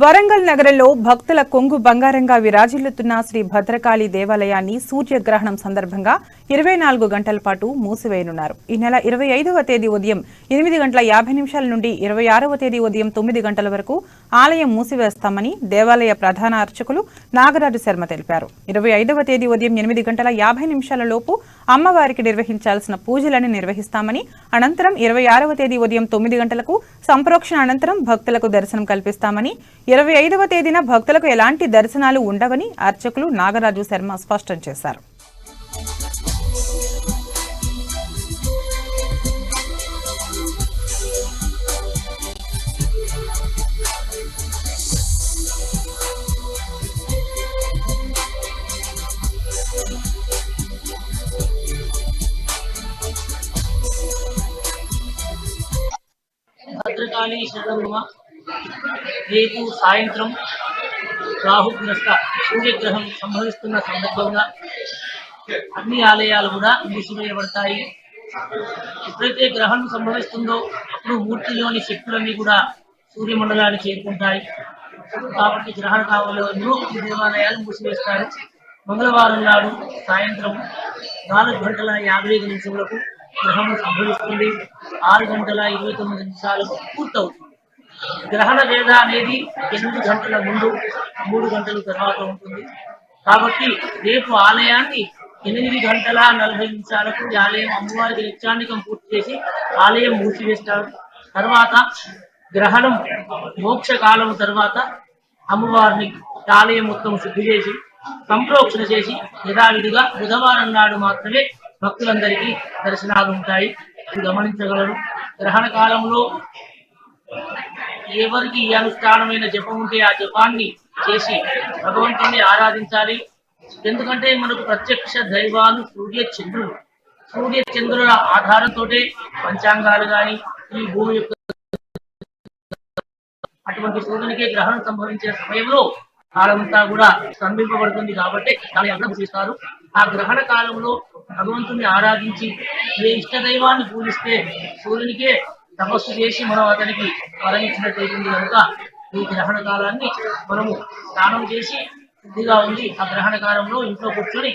వరంగల్ నగరంలో భక్తుల కొంగు బంగారంగా విరాజిల్లుతున్న శ్రీ భద్రకాళి దేవాలయాన్ని సూర్యగ్రహణం సందర్భంగా 24 గంటల పాటు మూసివేయనున్నారు. ఈ నెల 25వ తేదీ ఉదయం 8:50 నుండి 26వ తేదీ ఉదయం 9 గంటల వరకు ఆలయం మూసివేస్తామని దేవాలయ ప్రధాన అర్చకులు నాగరాజు శర్మ తెలిపారు. 25వ తేదీ ఉదయం 8:50 లోపు అమ్మవారికి నిర్వహించాల్సిన పూజలను నిర్వహిస్తామని, అనంతరం 26వ తేదీ ఉదయం 9 గంటలకు సంప్రోక్షణ అనంతరం భక్తులకు దర్శనం కల్పిస్తామని, 25వ తేదీన భక్తులకు ఎలాంటి దర్శనాలు ఉండవని అర్చకులు నాగరాజు శర్మ స్పష్టం చేశారు. భద్రకాళి శరణమ్మ రేపు సాయంత్రం రాహుగ్రస్త సూర్యగ్రహం సంభవిస్తున్న సందర్భంగా అన్ని ఆలయాలు కూడా మూసివేయబడతాయి. ఎప్పుడైతే గ్రహణం సంభవిస్తుందో అప్పుడు మూర్తిలోని శక్తులన్నీ కూడా సూర్యమండలాన్ని చేరుకుంటాయి. కాబట్టి గ్రహణ కాలంలో దేవాలయాలు మూసివేస్తారు. మంగళవారం నాడు సాయంత్రం 4:55 గ్రహణం సంభవిస్తుంది. 6:29 పూర్తవుతుంది. గ్రహణ వేద అనేది 8 గంటల ముందు, 3 గంటల తర్వాత ఉంటుంది. కాబట్టి రేపు ఆలయాన్ని 8:40 ఆలయం అమ్మవారికి నిత్యాన్నికం పూర్తి చేసి ఆలయం మూసివేస్తారు. తర్వాత గ్రహణం మోక్ష కాలం తర్వాత అమ్మవారిని ఆలయం మొత్తం శుద్ధి చేసి సంప్రోక్షణ చేసి యథావిధిగా బుధవారం నాడు మాత్రమే భక్తులందరికీ దర్శనాలు ఉంటాయి. గమనించగలరు. గ్రహణ కాలంలో ఎవరికి ఏ అనుష్ఠానమైన జపం ఉంటే ఆ జపాన్ని చేసి భగవంతుని ఆరాధించాలి. ఎందుకంటే మనకు ప్రత్యక్ష దైవాలు సూర్య చంద్రుల ఆధారంతో పంచాంగాలు కానీ ఈ భూమి యొక్క అటువంటి సూర్యునికి గ్రహణం సంభవించిన సమయంలో కాలమంతా కూడా స్తంభింపబడుతుంది. కాబట్టి దాన్ని అభివృద్ధిస్తారు. ఆ గ్రహణ కాలంలో భగవంతుని ఆరాధించి ఏ ఇష్ట దైవాన్ని పూజిస్తే సూర్యునికే తపస్సు చేసి మనం అతనికి వరమిచ్చినట్టయితుంది. కనుక ఈ గ్రహణ కాలాన్ని మనము స్నానం చేసి శుద్ధిగా ఉండి ఆ గ్రహణ కాలంలో ఇంట్లో కూర్చొని